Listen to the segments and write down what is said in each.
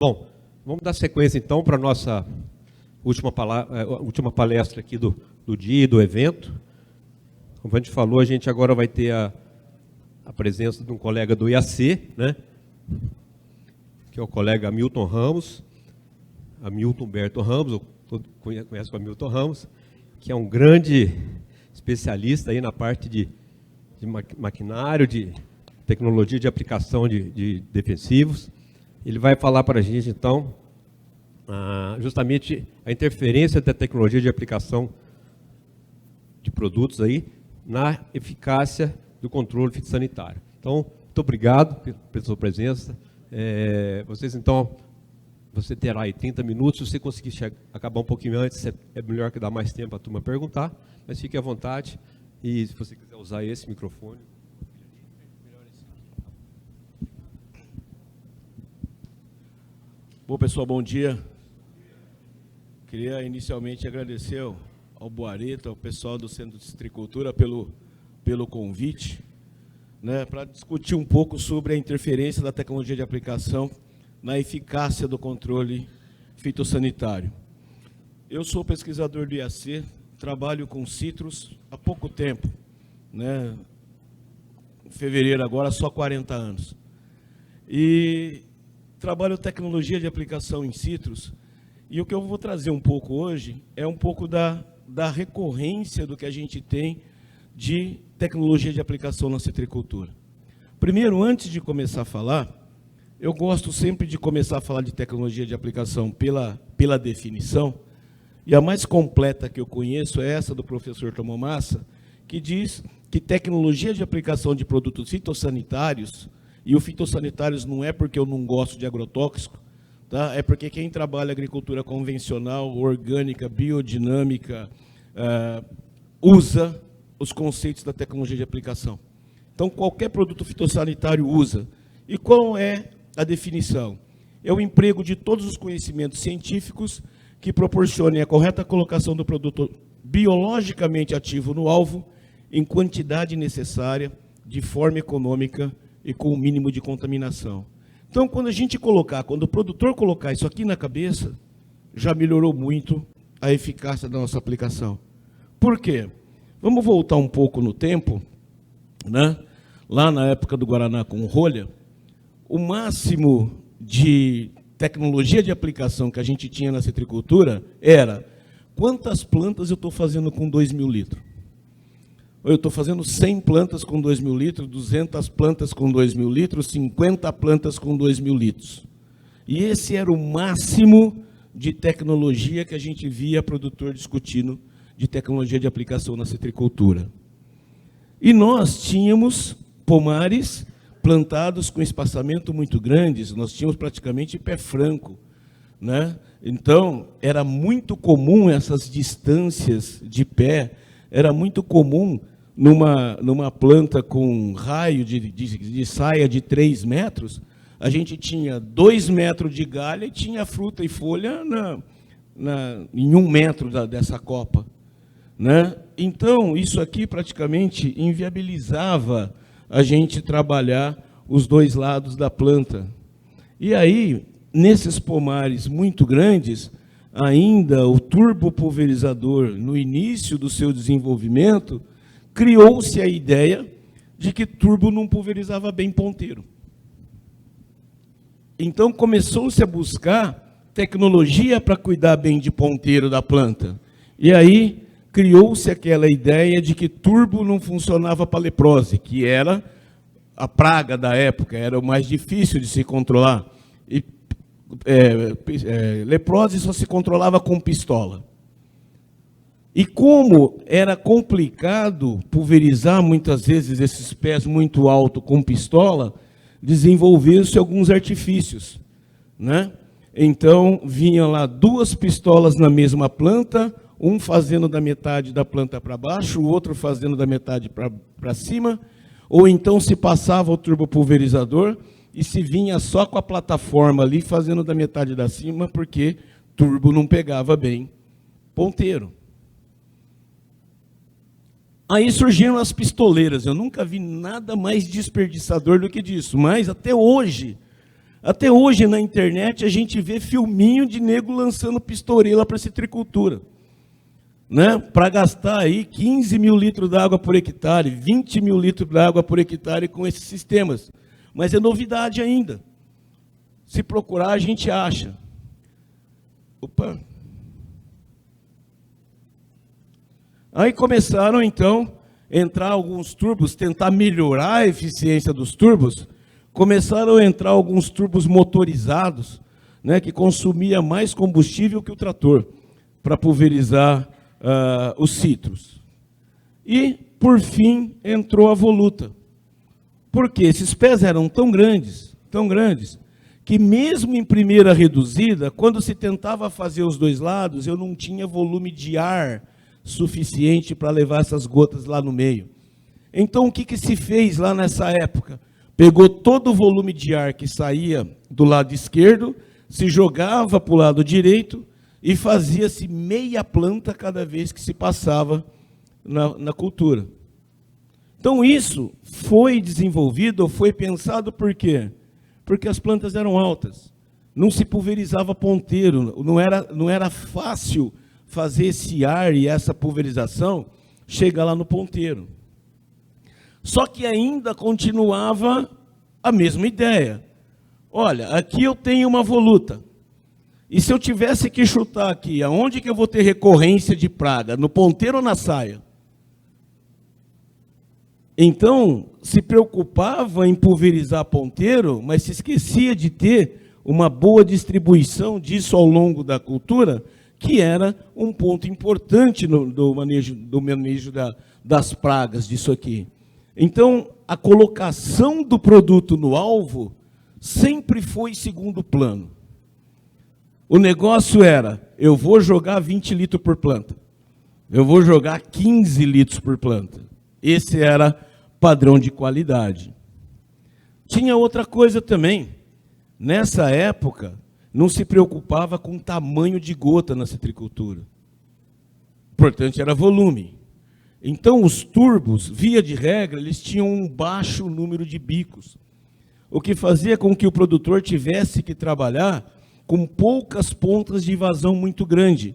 Bom, vamos dar sequência então para a nossa última palestra aqui do dia e do evento. Como a gente falou, a gente agora vai ter a presença de um colega do IAC, né? Que é o colega Hamilton Ramos, Hamilton Humberto Ramos, todo conhece o Hamilton Ramos, que é um grande especialista aí na parte de maquinário, de tecnologia de aplicação de defensivos. Ele vai falar para a gente, então, justamente a interferência da tecnologia de aplicação de produtos aí na eficácia do controle fitossanitário. Então, muito obrigado pela sua presença. Você terá aí 30 minutos. Se você conseguir acabar um pouquinho antes, é melhor que dá mais tempo para a turma perguntar, mas fique à vontade. E se você quiser usar esse microfone... Bom, pessoal, bom dia. Queria inicialmente agradecer ao Boareta, ao pessoal do Centro de Citricultura pelo convite, né, para discutir um pouco sobre a interferência da tecnologia de aplicação na eficácia do controle fitossanitário. Eu sou pesquisador do IAC, trabalho com citros há pouco tempo, né, em fevereiro agora, só 40 anos. E trabalho tecnologia de aplicação em citros, e o que eu vou trazer um pouco hoje é um pouco da recorrência do que a gente tem de tecnologia de aplicação na citricultura. Primeiro, antes de começar a falar, eu gosto sempre de começar a falar de tecnologia de aplicação pela definição, e a mais completa que eu conheço é essa do professor Tomomassa, que diz que tecnologia de aplicação de produtos fitossanitários, e o fitossanitários não é porque eu não gosto de agrotóxico, tá? É porque quem trabalha agricultura convencional, orgânica, biodinâmica, usa os conceitos da tecnologia de aplicação. Então, qualquer produto fitossanitário usa. E qual é a definição? É o emprego de todos os conhecimentos científicos que proporcionem a correta colocação do produto biologicamente ativo no alvo, em quantidade necessária, de forma econômica e com o mínimo de contaminação. Então, quando o produtor colocar isso aqui na cabeça, já melhorou muito a eficácia da nossa aplicação. Por quê? Vamos voltar um pouco no tempo, né? Lá na época do Guaraná com rolha, o máximo de tecnologia de aplicação que a gente tinha na citricultura era quantas plantas eu estou fazendo com 2.000 litros. Eu estou fazendo 100 plantas com 2.000 litros, 200 plantas com 2.000 litros, 50 plantas com 2.000 litros. E esse era o máximo de tecnologia que a gente via produtor discutindo de tecnologia de aplicação na citricultura. E nós tínhamos pomares plantados com espaçamento muito grandes, nós tínhamos praticamente pé franco, né? Então, era muito comum essas distâncias de pé, era muito comum numa planta com raio de saia de 3 metros, a gente tinha 2 metros de galha e tinha fruta e folha em 1 metro dessa copa, né? Então, isso aqui praticamente inviabilizava a gente trabalhar os dois lados da planta. E aí, nesses pomares muito grandes, ainda o turbopulverizador, no início do seu desenvolvimento, criou-se a ideia de que turbo não pulverizava bem ponteiro. Então, começou-se a buscar tecnologia para cuidar bem de ponteiro da planta. E aí, criou-se aquela ideia de que turbo não funcionava para leprose, que era a praga da época, era o mais difícil de se controlar. E leprose só se controlava com pistola. E como era complicado pulverizar muitas vezes esses pés muito altos com pistola, desenvolveram-se alguns artifícios, né? Então, vinham lá 2 pistolas na mesma planta, um fazendo da metade da planta para baixo, o outro fazendo da metade para cima, ou então se passava o turbopulverizador e se vinha só com a plataforma ali, fazendo da metade da cima, porque turbo não pegava bem ponteiro. Aí surgiram as pistoleiras. Eu nunca vi nada mais desperdiçador do que disso, mas até hoje Até hoje, na internet, a gente vê filminho de nego lançando pistoreira para a citricultura, né? Para gastar aí 15 mil litros d'água por hectare, 20 mil litros d'água por hectare com esses sistemas. Mas é novidade ainda. Se procurar, a gente acha. Opa! Aí começaram, então, a entrar alguns turbos, tentar melhorar a eficiência dos turbos. Começaram a entrar alguns turbos motorizados, né, que consumia mais combustível que o trator, para pulverizar os citros. E, por fim, entrou a voluta. Porque esses pés eram tão grandes, que mesmo em primeira reduzida, quando se tentava fazer os dois lados, eu não tinha volume de ar suficiente para levar essas gotas lá no meio. Então, o que se fez lá nessa época? Pegou todo o volume de ar que saía do lado esquerdo, se jogava para o lado direito e fazia-se meia planta cada vez que se passava na cultura. Então, isso foi desenvolvido, ou foi pensado por quê? Porque as plantas eram altas, não se pulverizava ponteiro, não era fácil fazer esse ar e essa pulverização chegar lá no ponteiro. Só que ainda continuava a mesma ideia. Olha, aqui eu tenho uma voluta. E se eu tivesse que chutar aqui, aonde que eu vou ter recorrência de praga? No ponteiro ou na saia? Então, se preocupava em pulverizar ponteiro, mas se esquecia de ter uma boa distribuição disso ao longo da cultura, que era um ponto importante do manejo das pragas disso aqui. Então, a colocação do produto no alvo sempre foi segundo plano. O negócio era, eu vou jogar 20 litros por planta, eu vou jogar 15 litros por planta. Esse era padrão de qualidade. Tinha outra coisa também. Nessa época, não se preocupava com o tamanho de gota na citricultura. O importante era volume. Então, os turbos, via de regra, eles tinham um baixo número de bicos, o que fazia com que o produtor tivesse que trabalhar com poucas pontas de vazão muito grande.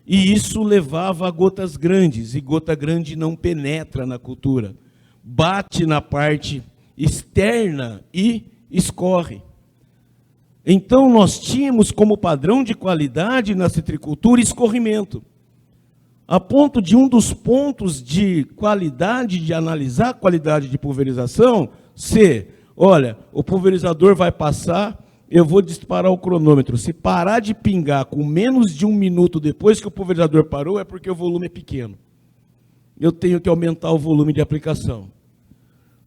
E isso levava a gotas grandes, e gota grande não penetra na cultura. Bate na parte externa e escorre. Então, nós tínhamos como padrão de qualidade na citricultura escorrimento. A ponto de um dos pontos de qualidade, de analisar a qualidade de pulverização, ser, olha, o pulverizador vai passar, eu vou disparar o cronômetro. Se parar de pingar com menos de 1 minuto depois que o pulverizador parou, é porque o volume é pequeno. Eu tenho que aumentar o volume de aplicação.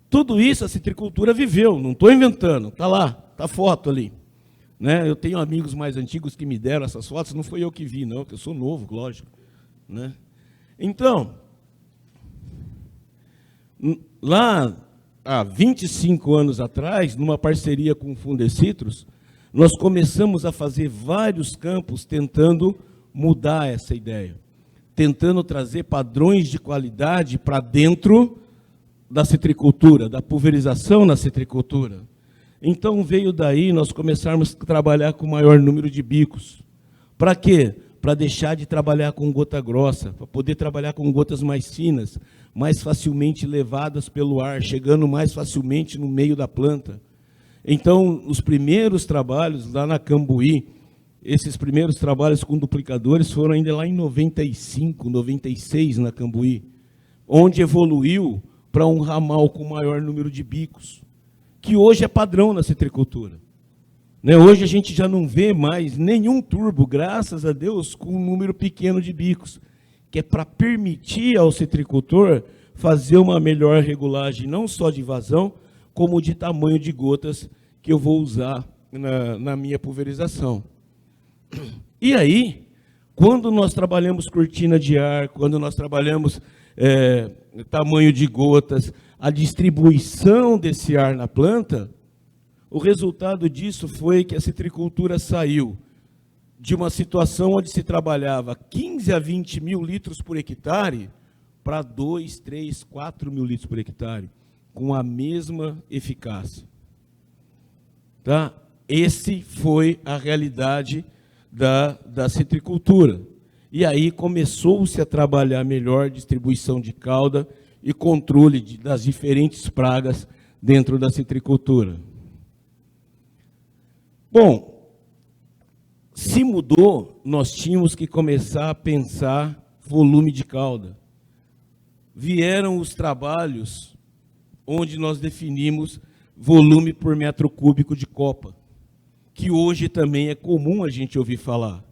Tudo isso a citricultura viveu, não estou inventando, está lá, está a foto ali. Né? Eu tenho amigos mais antigos que me deram essas fotos, não foi eu que vi, não, porque eu sou novo, lógico. Né? Então, lá há 25 anos atrás, numa parceria com o Fundecitrus, nós começamos a fazer vários campos tentando mudar essa ideia, tentando trazer padrões de qualidade para dentro da citricultura, da pulverização na citricultura. Então veio daí nós começarmos a trabalhar com maior número de bicos. Para quê? Para deixar de trabalhar com gota grossa, para poder trabalhar com gotas mais finas, mais facilmente levadas pelo ar, chegando mais facilmente no meio da planta. Então, os primeiros trabalhos lá na Cambuí, esses primeiros trabalhos com duplicadores foram ainda lá em 95, 96 na Cambuí, onde evoluiu para um ramal com maior número de bicos, que hoje é padrão na citricultura. Hoje a gente já não vê mais nenhum turbo, graças a Deus, com um número pequeno de bicos, que é para permitir ao citricultor fazer uma melhor regulagem, não só de vazão, como de tamanho de gotas que eu vou usar na minha pulverização. E aí, quando nós trabalhamos cortina de ar, quando nós trabalhamos tamanho de gotas, a distribuição desse ar na planta, o resultado disso foi que a citricultura saiu de uma situação onde se trabalhava 15 a 20 mil litros por hectare para 2, 3, 4 mil litros por hectare, com a mesma eficácia. Tá? Esse foi a realidade da citricultura. E aí começou-se a trabalhar melhor distribuição de cauda e controle das diferentes pragas dentro da citricultura. Bom, se mudou, nós tínhamos que começar a pensar volume de cauda. Vieram os trabalhos onde nós definimos volume por metro cúbico de copa, que hoje também é comum a gente ouvir falar.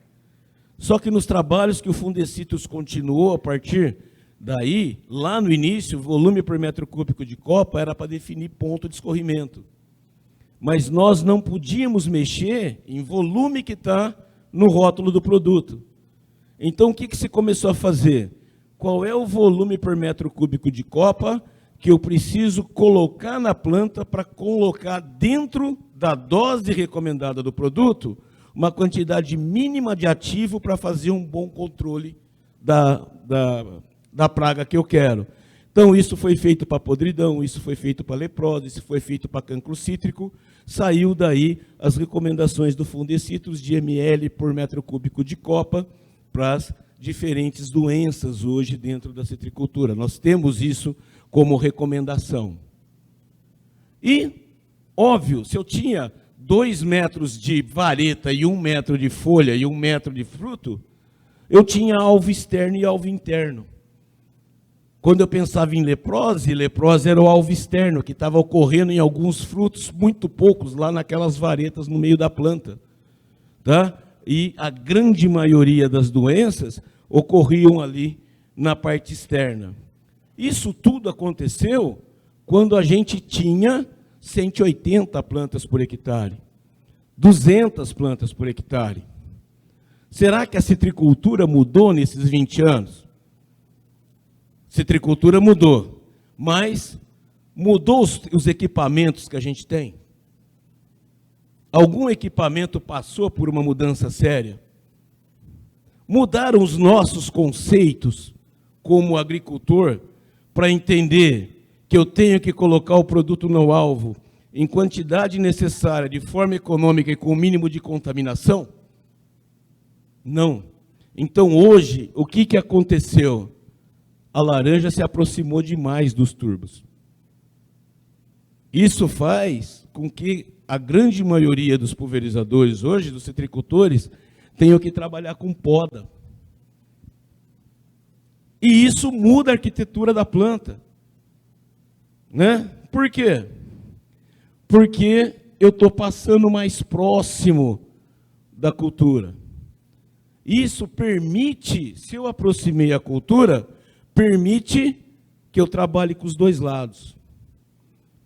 Só que nos trabalhos que o Fundecitrus continuou a partir daí, lá no início, o volume por metro cúbico de copa era para definir ponto de escorrimento. Mas nós não podíamos mexer em volume que está no rótulo do produto. Então, o que se começou a fazer? Qual é o volume por metro cúbico de copa que eu preciso colocar na planta para colocar dentro da dose recomendada do produto uma quantidade mínima de ativo para fazer um bom controle da praga que eu quero. Então, isso foi feito para podridão, isso foi feito para leprose, isso foi feito para cancro cítrico. Saiu daí as recomendações do Fundecitrus de ml por metro cúbico de copa para as diferentes doenças hoje dentro da citricultura. Nós temos isso como recomendação. E, óbvio, se eu tinha 2 metros de vareta e 1 metro de folha e 1 metro de fruto, eu tinha alvo externo e alvo interno. Quando eu pensava em leprose, leprose era o alvo externo, que estava ocorrendo em alguns frutos, muito poucos, lá naquelas varetas no meio da planta. Tá? E a grande maioria das doenças ocorriam ali na parte externa. Isso tudo aconteceu quando a gente tinha 180 plantas por hectare, 200 plantas por hectare. Será que a citricultura mudou nesses 20 anos? Citricultura mudou, mas mudou os equipamentos que a gente tem? Algum equipamento passou por uma mudança séria? Mudaram os nossos conceitos como agricultor para entender que eu tenho que colocar o produto no alvo em quantidade necessária, de forma econômica e com o mínimo de contaminação? Não. Então, hoje, o que aconteceu? A laranja se aproximou demais dos turbos. Isso faz com que a grande maioria dos pulverizadores hoje, dos citricultores, tenham que trabalhar com poda. E isso muda a arquitetura da planta. Né? Por quê? Porque eu estou passando mais próximo da cultura. Isso permite, se eu aproximei a cultura, permite que eu trabalhe com os dois lados.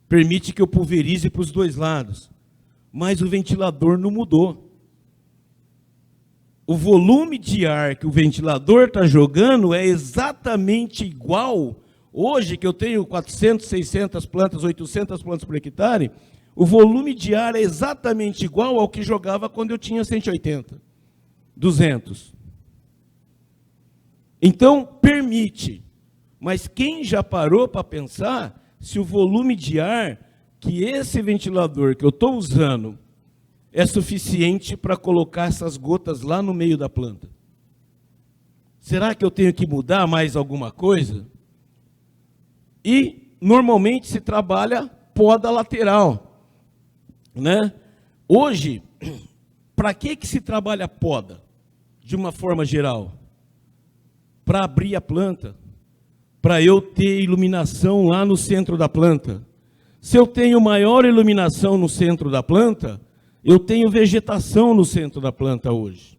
Permite que eu pulverize para os dois lados. Mas o ventilador não mudou. O volume de ar que o ventilador está jogando é exatamente igual. Hoje, que eu tenho 400, 600 plantas, 800 plantas por hectare, o volume de ar é exatamente igual ao que jogava quando eu tinha 180, 200. Então, permite. Mas quem já parou para pensar se o volume de ar que esse ventilador que eu estou usando é suficiente para colocar essas gotas lá no meio da planta? Será que eu tenho que mudar mais alguma coisa? E, normalmente, se trabalha poda lateral. Né? Hoje, para que se trabalha poda, de uma forma geral? Para abrir a planta, para eu ter iluminação lá no centro da planta. Se eu tenho maior iluminação no centro da planta, eu tenho vegetação no centro da planta hoje.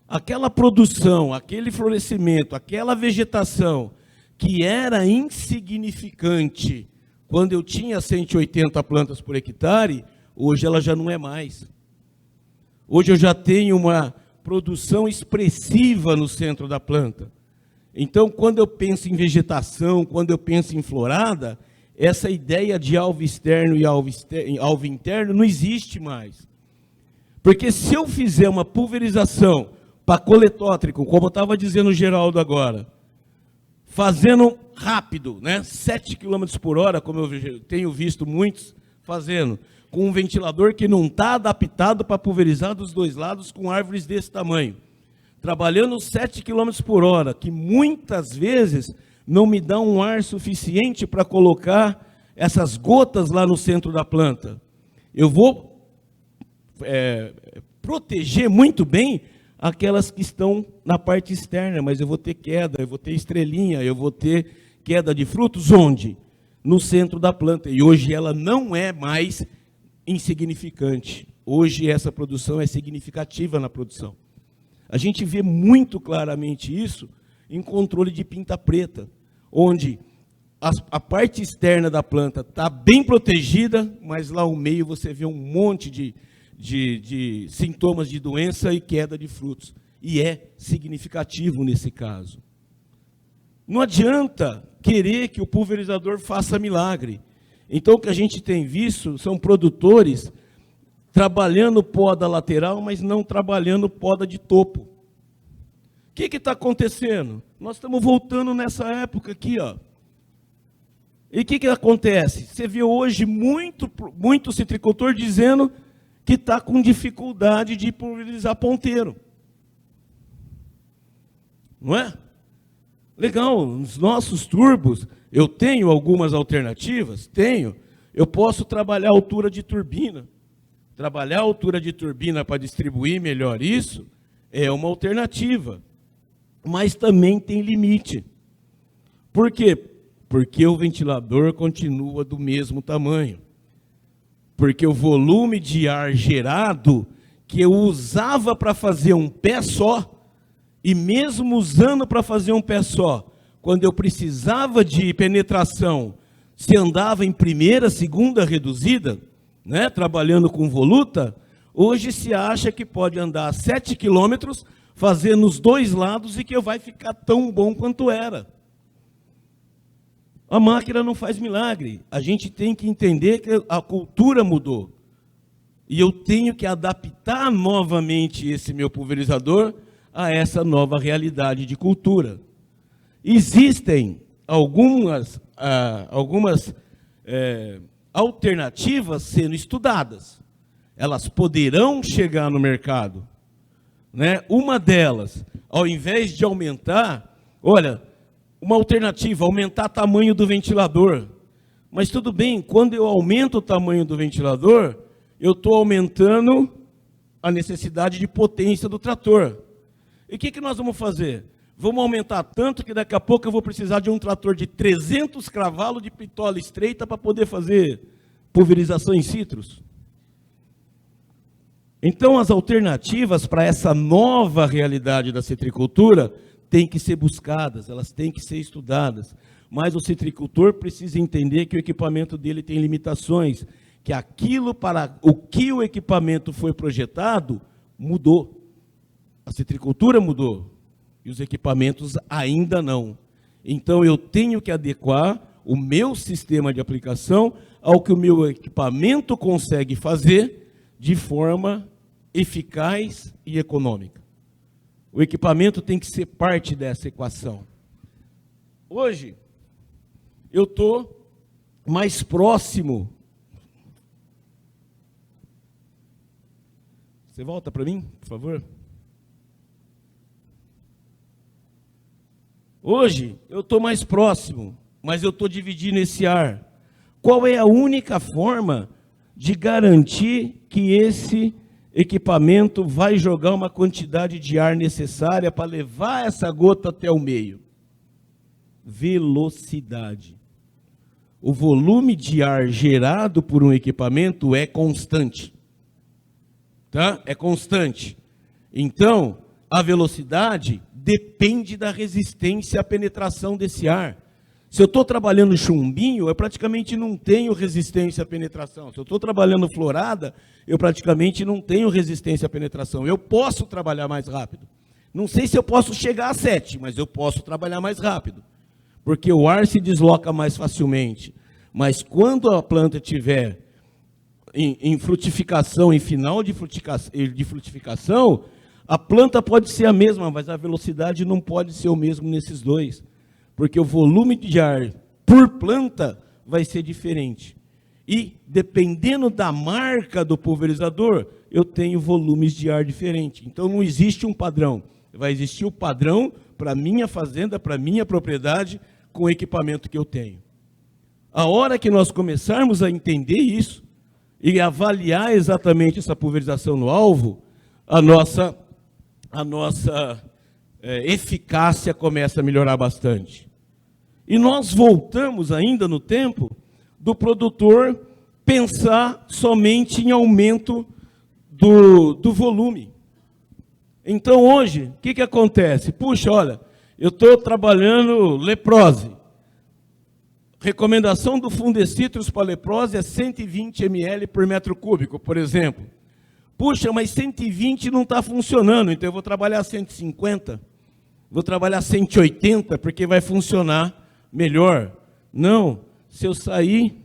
Aquela produção, aquele florescimento, aquela vegetação que era insignificante quando eu tinha 180 plantas por hectare, hoje ela já não é mais. Hoje eu já tenho uma produção expressiva no centro da planta. Então, quando eu penso em vegetação, quando eu penso em florada, essa ideia de alvo externo e alvo interno não existe mais. Porque se eu fizer uma pulverização para coletótrico, como eu estava dizendo o Geraldo agora, fazendo rápido, né? 7 km por hora, como eu tenho visto muitos fazendo, com um ventilador que não está adaptado para pulverizar dos dois lados com árvores desse tamanho, trabalhando 7 km por hora, que muitas vezes não me dá um ar suficiente para colocar essas gotas lá no centro da planta. Eu vou proteger muito bem aquelas que estão na parte externa, mas eu vou ter queda, eu vou ter estrelinha, eu vou ter queda de frutos, onde? No centro da planta. E hoje ela não é mais insignificante. Hoje essa produção é significativa na produção. A gente vê muito claramente isso em controle de pinta preta, onde a parte externa da planta está bem protegida, mas lá no meio você vê um monte de sintomas de doença e queda de frutos. E é significativo nesse caso. Não adianta querer que o pulverizador faça milagre. Então, o que a gente tem visto são produtores trabalhando poda lateral, mas não trabalhando poda de topo. O que está acontecendo? Nós estamos voltando nessa época aqui, ó. E o que acontece? Você vê hoje muito citricultor dizendo que está com dificuldade de pulverizar ponteiro. Não é? Legal, nos nossos turbos, eu tenho algumas alternativas? Tenho. Eu posso trabalhar a altura de turbina. Trabalhar a altura de turbina para distribuir melhor isso é uma alternativa. Mas também tem limite. Por quê? Porque o ventilador continua do mesmo tamanho. Porque o volume de ar gerado que eu usava para fazer um pé só, e mesmo usando para fazer um pé só, quando eu precisava de penetração, se andava em primeira, segunda reduzida, né, trabalhando com voluta, hoje se acha que pode andar 7 quilômetros, fazer nos dois lados e que vai ficar tão bom quanto era. A máquina não faz milagre. A gente tem que entender que a cultura mudou. E eu tenho que adaptar novamente esse meu pulverizador a essa nova realidade de cultura. Existem algumas alternativas sendo estudadas. Elas poderão chegar no mercado, né? Uma delas, ao invés de aumentar, olha, uma alternativa, aumentar o tamanho do ventilador. Mas tudo bem, quando eu aumento o tamanho do ventilador, eu estou aumentando a necessidade de potência do trator. E o que nós vamos fazer? Vamos aumentar tanto que daqui a pouco eu vou precisar de um trator de 300 cavalos de pitola estreita para poder fazer pulverização em citros. Então, as alternativas para essa nova realidade da citricultura têm que ser buscadas, elas têm que ser estudadas. Mas o citricultor precisa entender que o equipamento dele tem limitações, que aquilo para o que o equipamento foi projetado mudou. A citricultura mudou e os equipamentos ainda não. Então, eu tenho que adequar o meu sistema de aplicação ao que o meu equipamento consegue fazer de forma eficaz e econômica. O equipamento tem que ser parte dessa equação. Hoje, eu estou mais próximo. Você volta para mim, por favor? Hoje, eu estou mais próximo, mas eu estou dividindo esse ar. Qual é a única forma de garantir que esse equipamento vai jogar uma quantidade de ar necessária para levar essa gota até o meio? Velocidade. O volume de ar gerado por um equipamento é constante. Tá? É constante. Então, a velocidade depende da resistência à penetração desse ar. Se eu estou trabalhando chumbinho, eu praticamente não tenho resistência à penetração. Se eu estou trabalhando florada, eu praticamente não tenho resistência à penetração. Eu posso trabalhar mais rápido. Não sei se eu posso chegar a 7, mas eu posso trabalhar mais rápido. Porque o ar se desloca mais facilmente. Mas quando a planta estiver em frutificação, em final de frutificação, a planta pode ser a mesma, mas a velocidade não pode ser o mesmo nesses dois. Porque o volume de ar por planta vai ser diferente. E, dependendo da marca do pulverizador, eu tenho volumes de ar diferentes. Então, não existe um padrão. Vai existir o padrão para a minha fazenda, para a minha propriedade, com o equipamento que eu tenho. A hora que nós começarmos a entender isso e avaliar exatamente essa pulverização no alvo, a nossa eficácia começa a melhorar bastante. E nós voltamos ainda no tempo do produtor pensar somente em aumento do volume. Então, hoje, o que acontece? Puxa, olha, eu estou trabalhando leprose. Recomendação do Fundecitrus para leprose é 120 ml por metro cúbico, por exemplo. Puxa, mas 120 não está funcionando, então eu vou trabalhar 150, vou trabalhar 180, porque vai funcionar melhor. Não, se eu sair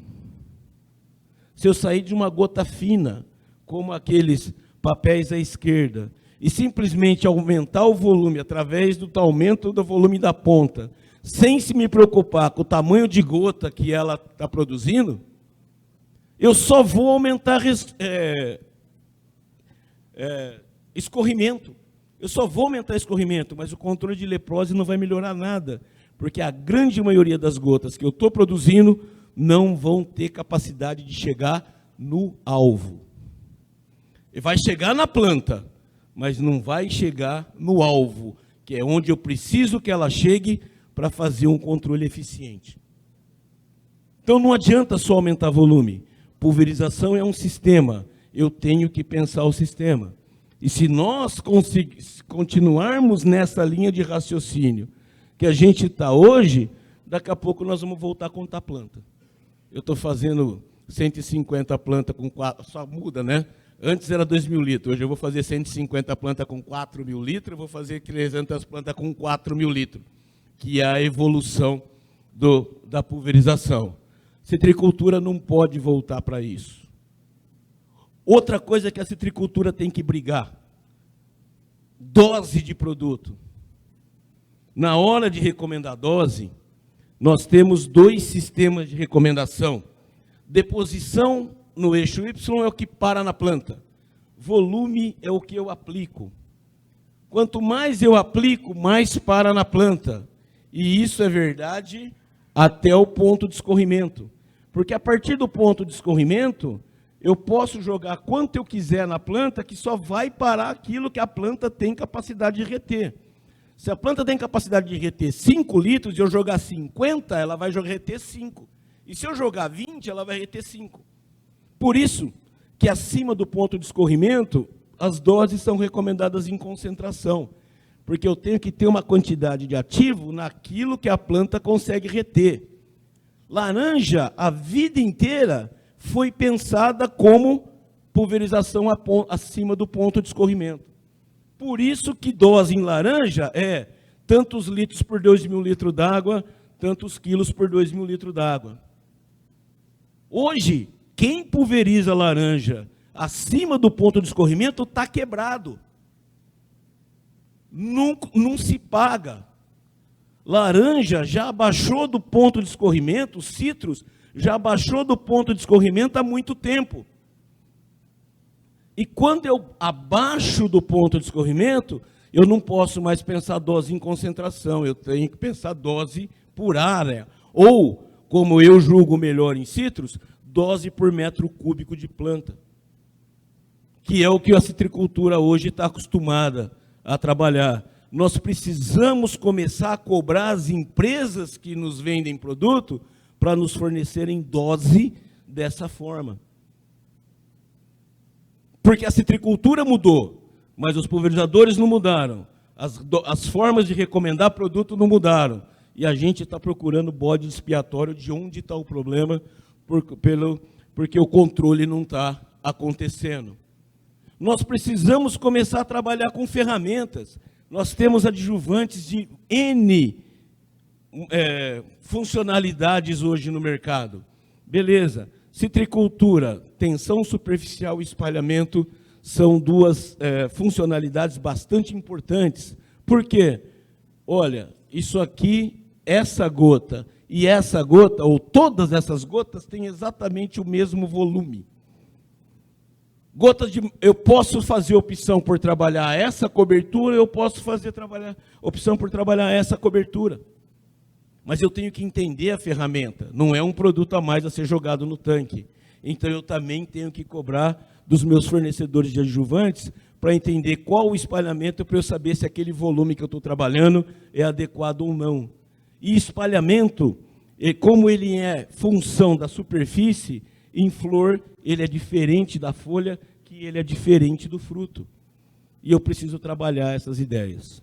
de uma gota fina, como aqueles papéis à esquerda, e simplesmente aumentar o volume através do aumento do volume da ponta, sem se me preocupar com o tamanho de gota que ela está produzindo, eu só vou aumentar escorrimento. Eu só vou aumentar escorrimento, mas o controle de leprose não vai melhorar nada, porque a grande maioria das gotas que eu estou produzindo não vão ter capacidade de chegar no alvo. E vai chegar na planta, mas não vai chegar no alvo, que é onde eu preciso que ela chegue para fazer um controle eficiente. Então não adianta só aumentar volume. Pulverização é um sistema. Eu tenho que pensar o sistema. E se nós continuarmos nessa linha de raciocínio que a gente está hoje, daqui a pouco nós vamos voltar a contar planta. Eu estou fazendo 150 plantas com 4, só muda, né? Antes era 2.000 litros, hoje eu vou fazer 150 plantas com 4.000 litros, eu vou fazer 300 plantas com 4.000 litros, que é a evolução da pulverização. Citricultura não pode voltar para isso. Outra coisa que a citricultura tem que brigar, dose de produto. Na hora de recomendar dose, nós temos 2 sistemas de recomendação. Deposição no eixo Y é o que para na planta. Volume é o que eu aplico. Quanto mais eu aplico, mais para na planta. E isso é verdade até o ponto de escorrimento. Porque a partir do ponto de escorrimento, eu posso jogar quanto eu quiser na planta, que só vai parar aquilo que a planta tem capacidade de reter. Se a planta tem capacidade de reter 5 litros e eu jogar 50, ela vai reter 5. E se eu jogar 20, ela vai reter 5. Por isso que acima do ponto de escorrimento, as doses são recomendadas em concentração. Porque eu tenho que ter uma quantidade de ativo naquilo que a planta consegue reter. Laranja, a vida inteira, foi pensada como pulverização acima do ponto de escorrimento. Por isso que dose em laranja é tantos litros por 2.000 litros d'água, tantos quilos por 2.000 litros d'água. Hoje, quem pulveriza laranja acima do ponto de escorrimento está quebrado. Não se paga. Laranja já abaixou do ponto de escorrimento, citros já abaixou do ponto de escorrimento há muito tempo. E quando eu abaixo do ponto de escorrimento, eu não posso mais pensar dose em concentração, eu tenho que pensar dose por área. Ou, como eu julgo melhor em citros, dose por metro cúbico de planta. Que é o que a citricultura hoje está acostumada a trabalhar. Nós precisamos começar a cobrar as empresas que nos vendem produto para nos fornecerem dose dessa forma. Porque a citricultura mudou, mas os pulverizadores não mudaram. As formas de recomendar produto não mudaram. E a gente está procurando bode expiatório de onde está o problema, porque o controle não está acontecendo. Nós precisamos começar a trabalhar com ferramentas. Nós temos adjuvantes de N funcionalidades hoje no mercado. Beleza. Citricultura, tensão superficial e espalhamento são 2 funcionalidades bastante importantes. Por quê? Olha, isso aqui, essa gota e essa gota, ou todas essas gotas, têm exatamente o mesmo volume. Eu posso fazer opção por trabalhar essa cobertura, eu posso fazer opção por trabalhar essa cobertura. Mas eu tenho que entender a ferramenta, não é um produto a mais a ser jogado no tanque. Então eu também tenho que cobrar dos meus fornecedores de adjuvantes para entender qual o espalhamento para eu saber se aquele volume que eu estou trabalhando é adequado ou não. E espalhamento, como ele é função da superfície, em flor ele é diferente da folha, que ele é diferente do fruto. E eu preciso trabalhar essas ideias.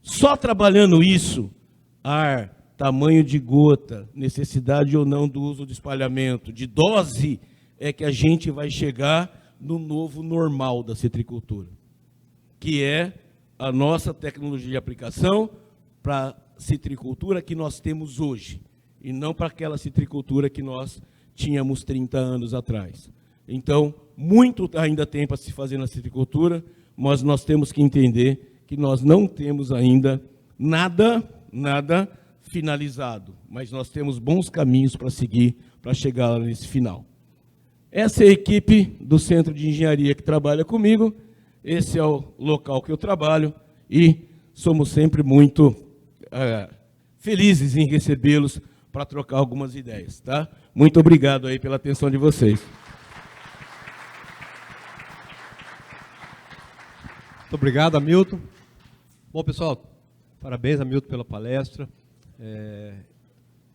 Só trabalhando isso, ar, tamanho de gota, necessidade ou não do uso de espalhamento, de dose, é que a gente vai chegar no novo normal da citricultura, que é a nossa tecnologia de aplicação para a citricultura que nós temos hoje, e não para aquela citricultura que nós tínhamos 30 anos atrás. Então, muito ainda tem para se fazer na citricultura, mas nós temos que entender que nós não temos ainda nada finalizado, mas nós temos bons caminhos para seguir, para chegar lá nesse final. Essa é a equipe do Centro de Engenharia que trabalha comigo, esse é o local que eu trabalho, e somos sempre muito felizes em recebê-los para trocar algumas ideias, tá? Muito obrigado aí pela atenção de vocês. Muito obrigado, Hamilton. Bom, pessoal, parabéns, Hamilton, pela palestra.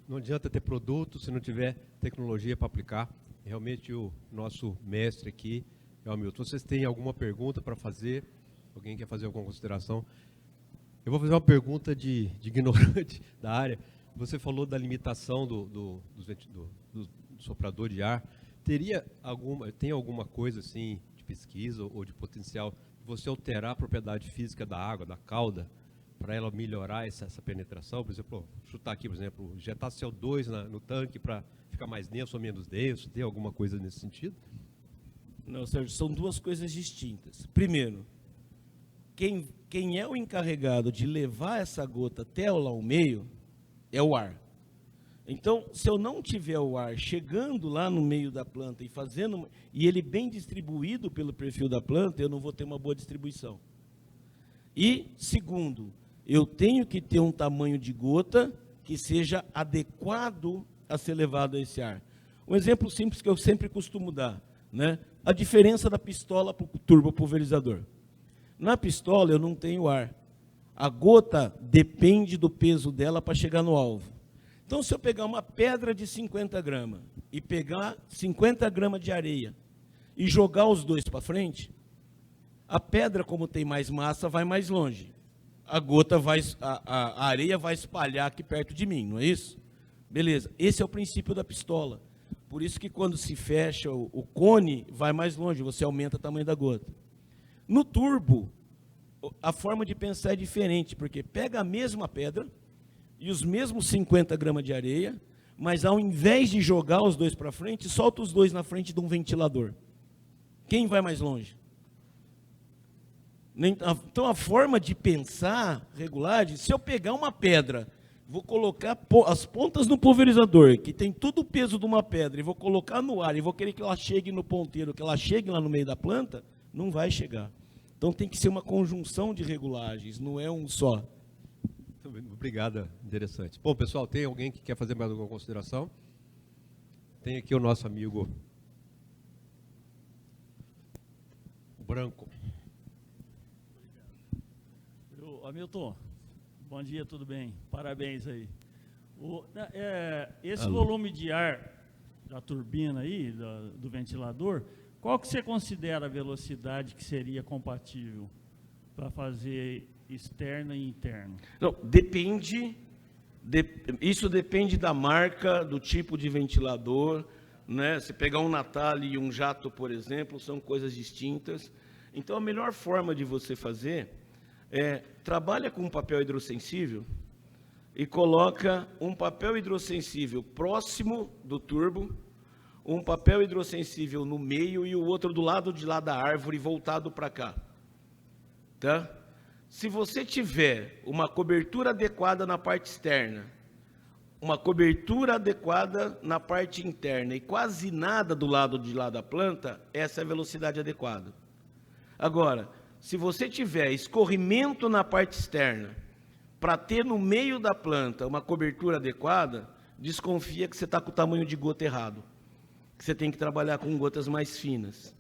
Não adianta ter produto se não tiver tecnologia para aplicar. Realmente o nosso mestre aqui é o Hamilton. Vocês têm alguma pergunta para fazer? Alguém quer fazer alguma consideração? Eu vou fazer uma pergunta de ignorante da área. Você falou da limitação do soprador de ar. Tem alguma coisa assim de pesquisa ou de potencial de você alterar a propriedade física da água, da cauda, para ela melhorar essa penetração? Por exemplo, chutar aqui, por exemplo, injetar CO2 no tanque para ficar mais denso ou menos denso. Tem alguma coisa nesse sentido? Não, Sérgio, são duas coisas distintas. Primeiro, quem é o encarregado de levar essa gota até lá ao meio é o ar. Então, se eu não tiver o ar chegando lá no meio da planta e ele bem distribuído pelo perfil da planta, eu não vou ter uma boa distribuição. E, segundo, eu tenho que ter um tamanho de gota que seja adequado a ser levado a esse ar. Um exemplo simples que eu sempre costumo dar, né? A diferença da pistola para o turbopulverizador. Na pistola eu não tenho ar. A gota depende do peso dela para chegar no alvo. Então, se eu pegar uma pedra de 50 gramas e pegar 50 gramas de areia e jogar os dois para frente, a pedra, como tem mais massa, vai mais longe. A areia vai espalhar aqui perto de mim, não é isso? Beleza, esse é o princípio da pistola. Por isso que quando se fecha o cone, vai mais longe, você aumenta o tamanho da gota. No turbo, a forma de pensar é diferente, porque pega a mesma pedra e os mesmos 50 gramas de areia, mas ao invés de jogar os dois para frente, solta os dois na frente de um ventilador. Quem vai mais longe? Então, a forma de pensar regular, se eu pegar uma pedra, vou colocar as pontas no pulverizador, que tem todo o peso de uma pedra, e vou colocar no ar, e vou querer que ela chegue no ponteiro, que ela chegue lá no meio da planta, não vai chegar. Então, tem que ser uma conjunção de regulagens, não é um só. Obrigado, interessante. Bom, pessoal, tem alguém que quer fazer mais alguma consideração? Tem aqui o nosso amigo Branco. Hamilton, bom dia, tudo bem? Parabéns aí. Esse volume de ar da turbina aí, do ventilador, qual que você considera a velocidade que seria compatível para fazer externa e interna? Não, depende. Isso depende da marca, do tipo de ventilador, né? Se pegar um Natale e um jato, por exemplo, são coisas distintas. Então, a melhor forma de você fazer trabalha com um papel hidrossensível e coloca um papel hidrossensível próximo do turbo, um papel hidrossensível no meio e o outro do lado de lá da árvore voltado para cá. Tá? Se você tiver uma cobertura adequada na parte externa, uma cobertura adequada na parte interna e quase nada do lado de lá da planta, essa é a velocidade adequada. Agora, se você tiver escorrimento na parte externa, para ter no meio da planta uma cobertura adequada, desconfia que você está com o tamanho de gota errado, que você tem que trabalhar com gotas mais finas.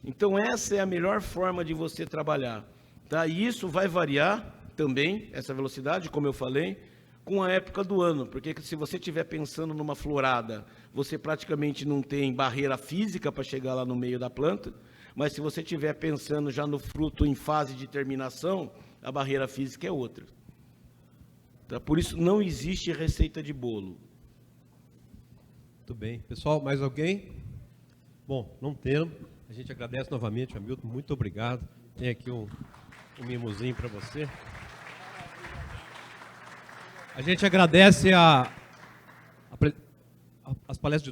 Então, essa é a melhor forma de você trabalhar. Tá? E isso vai variar também, essa velocidade, como eu falei, com a época do ano, porque se você estiver pensando numa florada, você praticamente não tem barreira física para chegar lá no meio da planta, mas se você estiver pensando já no fruto em fase de terminação, a barreira física é outra. Tá? Por isso, não existe receita de bolo. Muito bem. Pessoal, mais alguém? Bom, não temos. A gente agradece novamente, Hamilton, muito obrigado. Tem aqui um mimosinho para você. A gente agradece as palestras de todos.